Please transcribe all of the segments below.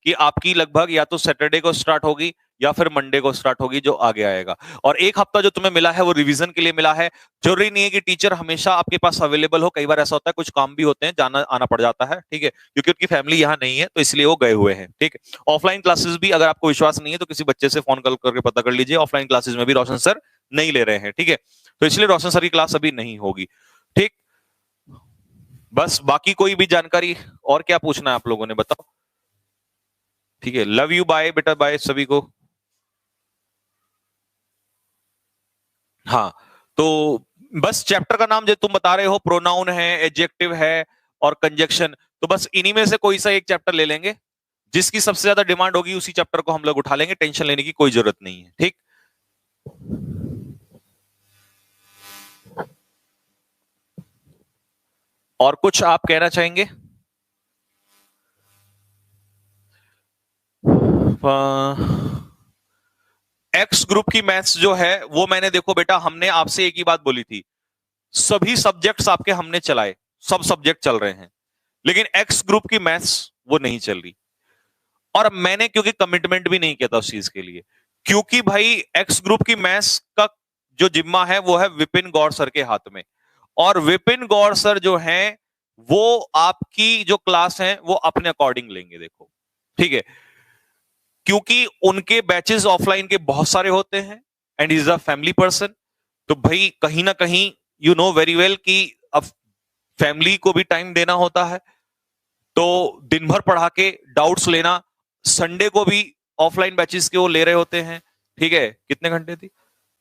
कि आपकी लगभग या तो सैटरडे को स्टार्ट होगी या फिर मंडे को स्टार्ट होगी, जो आगे आएगा। और एक हफ्ता जो तुम्हें मिला है वो रिवीजन के लिए मिला है। जरूरी नहीं है कि टीचर हमेशा आपके पास अवेलेबल हो, कई बार ऐसा होता है कुछ काम भी होते हैं, जाना आना पड़ जाता है, ठीक है, क्योंकि उनकी फैमिली यहाँ नहीं है तो इसलिए वो गए हुए हैं, ठीक है। ऑफलाइन क्लासेस भी अगर आपको विश्वास नहीं है तो किसी बच्चे से फोन कॉल करके पता कर लीजिए, ऑफलाइन क्लासेस में भी रोशन सर नहीं ले रहे हैं, ठीक है। तो इसलिए रोशन सर की क्लास अभी नहीं होगी, ठीक। बस बाकी कोई भी जानकारी और क्या पूछना है आप लोगों ने, बताओ। ठीक है, लव यू, बाय बेटा, बाय सभी को। हाँ, तो बस चैप्टर का नाम जो तुम बता रहे हो, प्रोनाउन है, एडजेक्टिव है और कंजक्शन, तो बस इन्हीं में से कोई सा एक चैप्टर ले लेंगे, जिसकी सबसे ज्यादा डिमांड होगी उसी चैप्टर को हम लोग उठा लेंगे, टेंशन लेने की कोई जरूरत नहीं है, ठीक। और कुछ आप कहना चाहेंगे? एक्स ग्रुप की मैथ्स जो है वो मैंने, देखो बेटा, हमने आपसे एक ही बात बोली थी, सभी सब्जेक्ट्स आपके हमने चलाए, सब सब्जेक्ट चल रहे हैं, लेकिन एक्स ग्रुप की मैथ्स वो नहीं चल रही। और मैंने क्योंकि कमिटमेंट भी नहीं किया था उस चीज के लिए, क्योंकि भाई एक्स ग्रुप की मैथ्स का जो जिम्मा है वो है विपिन गौर सर के हाथ में। और विपिन गौर सर जो हैं वो आपकी जो क्लास है वो अपने अकॉर्डिंग लेंगे, देखो, ठीक है, क्योंकि उनके बैचेस ऑफलाइन के बहुत सारे होते हैं and is a family person. तो भाई कहीं ना कहीं यू नो वेरी वेल कि अब फैमिली को भी टाइम देना होता है, तो दिन भर पढ़ा के डाउट्स लेना, संडे को भी ऑफलाइन बैचेस के वो ले रहे होते हैं, ठीक है। कितने घंटे थी?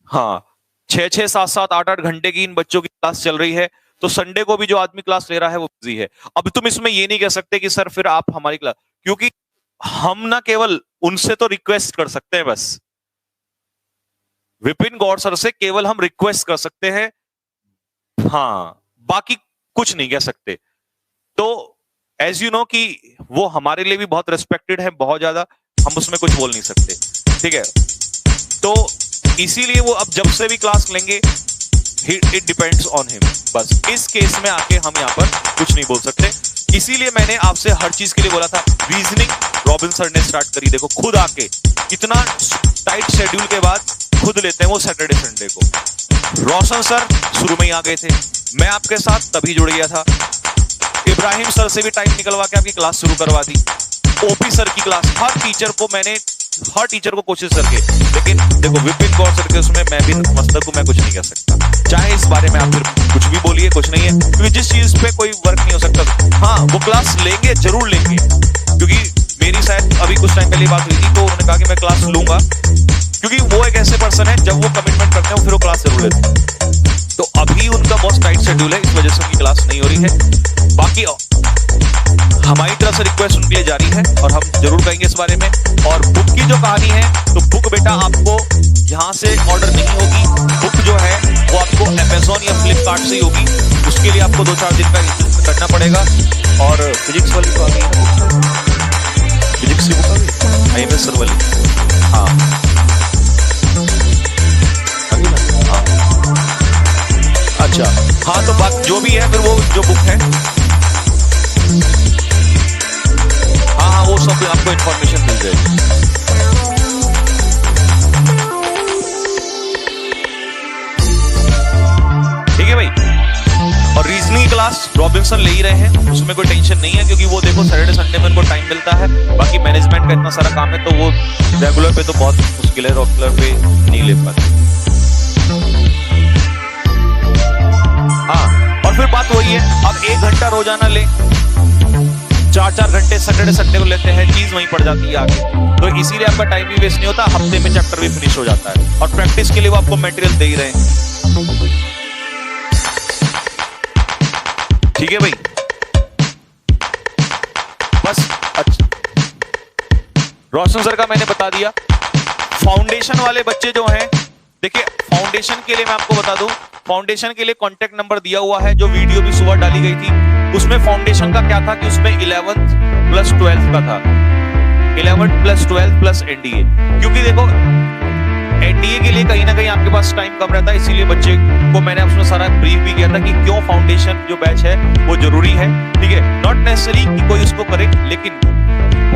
हाँ, 6-6, 7-7, 8-8 घंटे की इन बच्चों की क्लास चल रही है, तो संडे को भी जो आदमी क्लास ले रहा है वो बिजी है। अब तुम इसमें ये नहीं कह सकते कि सर फिर आप हमारी क्लास, क्योंकि हम ना केवल उनसे तो रिक्वेस्ट कर सकते हैं, बस विपिन गौर सर से केवल हम रिक्वेस्ट कर सकते हैं, हाँ, बाकी कुछ नहीं कह सकते। तो एज यू नो कि वो हमारे लिए भी बहुत रिस्पेक्टेड है, बहुत ज्यादा, हम उसमें कुछ बोल नहीं सकते, ठीक है। तो इसीलिए वो अब जब से भी क्लास लेंगे, इट डिपेंड्स ऑन हिम, बस इस केस में आके हम यहाँ पर कुछ नहीं बोल सकते। इसीलिए मैंने आपसे हर चीज के लिए बोला था। रीजनिंग रॉबिन सर ने स्टार्ट करी, देखो खुद आके, इतना टाइट शेड्यूल के बाद खुद लेते हैं वो सैटरडे संडे को। रोशन सर शुरू में ही आ गए थे, मैं आपके साथ तभी जुड़ गया था। इब्राहिम सर से भी टाइम निकलवा के आपकी क्लास शुरू करवा दी। ओपी सर की क्लास, हर टीचर को कोशिश करके, लेकिन देखो विपिन गौर सर के उसमें मैं भी मस्तक हूं, मैं कुछ नहीं कर सकता, चाहे इस बारे में आप फिर कुछ भी बोलिए, कुछ नहीं है, क्योंकि जिस चीज पे कोई वर्क नहीं हो सकता। हाँ, वो क्लास लेंगे, जरूर लेंगे, क्योंकि मेरी शायद अभी कुछ टाइम पहले बात हुई थी, तो उन्होंने कहा कि मैं क्लास लूंगा, क्योंकि वो एक ऐसे पर्सन है जब वो कमिटमेंट करते हैं फिर वो क्लास जरूर लेते हैं। तो अभी उनका बहुत टाइट शेड्यूल है, इस वजह से उनकी क्लास नहीं हो रही है। बाकी हमारी तरफ से रिक्वेस्ट उनके लिए जारी है और हम जरूर कहेंगे इस बारे में। और बुक की जो कहानी है, तो बुक बेटा आपको यहाँ से ऑर्डर नहीं होगी, बुक जो है वो आपको अमेजोन या फ्लिपकार्ट से ही होगी, उसके लिए आपको 2-4 दिन का इंतजार करना पड़ेगा। और फिजिक्स वाली तो आ गई, फिजिक्स की बुक आ गई, IMS सर वाली, हाँ अच्छा, हाँ, तो बात जो भी है फिर वो जो बुक है, हाँ, वो सब आपको इंफॉर्मेशन मिल जाएगी। ठीक है भाई। और रीजनिंग क्लास रॉबिन्सन ले ही रहे हैं, उसमें कोई टेंशन नहीं है, क्योंकि वो देखो सैटरडे संडे में उनको टाइम मिलता है, बाकी मैनेजमेंट का इतना सारा काम है, तो वो रेगुलर पे तो बहुत मुश्किल है, रेगुलर पे नहीं ले पाते। हाँ, और फिर बात वही है, अब 1 घंटा रोजाना ले, 4-4 घंटे सैटरडे संडे को लेते हैं, चीज वहीं पड़ जाती है आगे, तो इसीलिए आपका टाइम भी वेस्ट नहीं होता, हफ्ते में चैप्टर भी फिनिश हो जाता है, और प्रैक्टिस के लिए वो आपको मटेरियल दे ही रहे हैं। ठीक है भाई, बस अच्छा, रोशन सर का मैंने बता दिया। फाउंडेशन वाले बच्चे जो हैं, देखिए फाउंडेशन के लिए मैं आपको बता दूं, फाउंडेशन के लिए कांटेक्ट नंबर दिया हुआ है, जो वीडियो भी सुबह डाली गई थी, उसमें फाउंडेशन का क्या था कि उसमें 11th प्लस 12th का था, 11th plus 12th plus NDA, क्योंकि देखो एनडीए के लिए कहीं ना कहीं आपके पास टाइम कम रहता है, इसीलिए बच्चे को मैंने उसमें सारा ब्रीफ भी किया था कि क्यों फाउंडेशन जो बैच है वो जरूरी है, ठीक है, नॉट नेसेसरी कि कोई उसको करे, लेकिन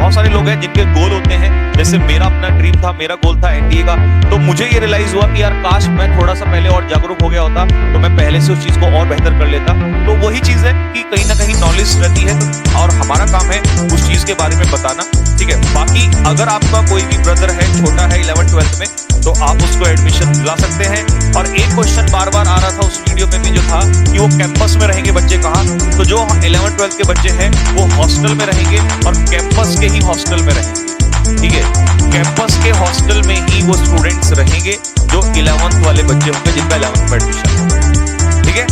बहुत सारे लोग हैं जिनके गोल होते हैं, जैसे मेरा अपना ड्रीम था, मेरा गोल था एनडीए का, तो मुझे ये रियलाइज हुआ कि यार काश मैं थोड़ा सा पहले और जागरूक हो गया होता तो मैं पहले से उस चीज को और बेहतर कर लेता। तो वही चीज है कि कहीं ना कहीं नॉलेज रहती है और हमारा काम है उस चीज के बारे में बताना, ठीक है। बाकी अगर आपका कोई भी ब्रदर है, छोटा है 11th-12th में, तो आप उसको एडमिशन दिला सकते हैं। और एक क्वेश्चन बार बार आ रहा था उस वीडियो में भी जो था कि वो कैंपस में रहेंगे बच्चे कहाँ, तो जो 11th-12th के बच्चे हैं वो हॉस्टल में रहेंगे और कैंपस के ही हॉस्टल में रहेंगे, ठीक है। कैंपस के हॉस्टल में ही वो स्टूडेंट्स रहेंगे जो 11th वाले बच्चे होंगे जिनका 11th में एडमिशन, ठीक है।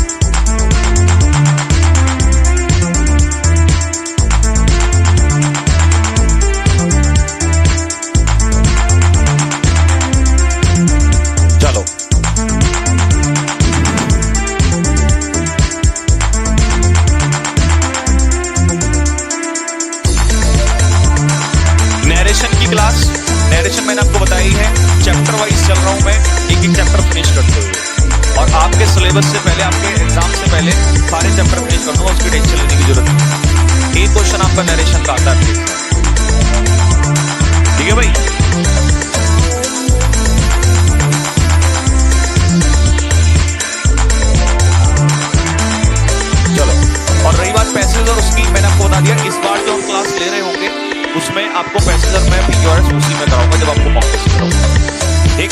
चलो नैरेशन की क्लास, नैरेशन मैंने आपको बताई है, चैप्टर वाइज चल रहा हूं मैं, एक एक चैप्टर फिनिश करते हुए, और आपके सिलेबस से पहले, आपके एग्जाम से पहले सारे चैप्टर फिनिश कर दूंगा, उसकी टेंशन लेने की जरूरत नहीं। एक क्वेश्चन आपका नैरेशन का आता है, ठीक है भाई। चलो, और रही बात पैसेज और उसकी, मैंने आपको बता दिया इस बार जो हम क्लास ले रहे होंगे उसमें आपको पैसेज और मैं PQRS उसी में कराऊंगा जब आपको मौके से कराऊंगा, ठीक।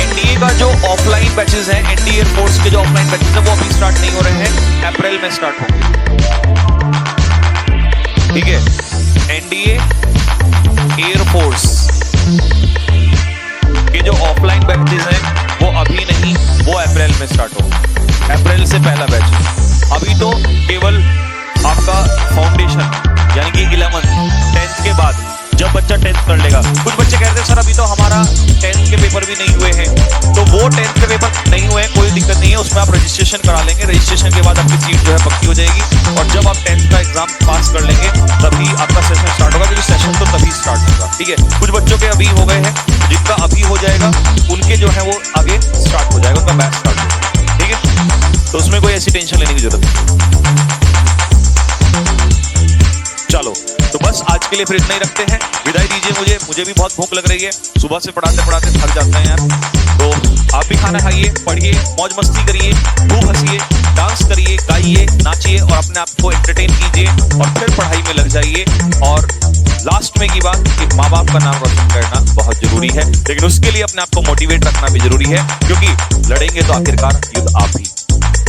एनडीए का जो ऑफलाइन बैचेस हैं, एनडीए एयरफोर्स के जो ऑफलाइन बैचेस हैं वो अभी स्टार्ट नहीं हो रहे हैं, अप्रैल में स्टार्ट होंगे, ठीक है। एनडीए एयरफोर्स के जो ऑफलाइन बैचेस हैं वो अभी नहीं, वो अप्रैल में स्टार्ट होंगे, अप्रैल से पहला बैच। अभी तो केवल आपका फाउंडेशन यानी कि 10th के बाद जब बच्चा 10th कर लेगा, कुछ बच्चे कहते हैं सर अभी तो हमारा 10th के पेपर भी नहीं हुए हैं, तो वो 10th के पेपर नहीं हुए हैं, कोई दिक्कत नहीं है, उसमें आप रजिस्ट्रेशन करा लेंगे, रजिस्ट्रेशन के बाद आपकी सीट जो है पक्की हो जाएगी, और जब आप 10th का एग्जाम पास कर लेंगे तभी आपका सेशन स्टार्ट होगा, क्योंकि सेशन तो तभी स्टार्ट होगा, ठीक है। कुछ बच्चों के अभी हो गए हैं, जिनका अभी हो जाएगा उनके जो है वो आगे स्टार्ट हो जाएगा, उनका बैच स्टार्ट होगा, ठीक है। तो उसमें कोई ऐसी टेंशन लेने की जरूरत नहीं। चलो, तो बस आज के लिए फिर इतना ही रखते हैं, विदाई दीजिए मुझे भी बहुत भूख लग रही है, सुबह से पढ़ाते पढ़ाते थक जाते हैं यार। तो आप भी खाना खाइए, पढ़िए, मौज मस्ती करिए, खूब हंसिए, डांस करिए, गाइए, नाचिए और अपने आप को एंटरटेन कीजिए और फिर पढ़ाई में लग जाइए। और लास्ट में की बात कि माँ बाप का नाम रोशन करना बहुत जरूरी है, लेकिन उसके लिए अपने आप को मोटिवेट रखना भी जरूरी है, क्योंकि लड़ेंगे तो आखिरकार युद्ध आप ही।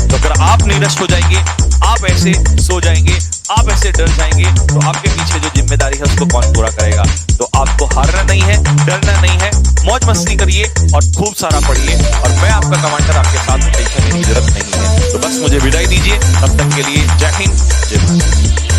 तो अगर आप निराश हो जाएंगे, आप ऐसे सो जाएंगे, आप ऐसे डर जाएंगे, तो आपके पीछे जो जिम्मेदारी है उसको कौन पूरा करेगा। तो आपको हारना नहीं है, डरना नहीं है, मौज मस्ती करिए और खूब सारा पढ़िए, और मैं आपका कमांडर आपके साथ, टेंशन लेने की जरूरत नहीं है। तो बस मुझे विदाई दीजिए, तब तक के लिए जय हिंद, जय भारत।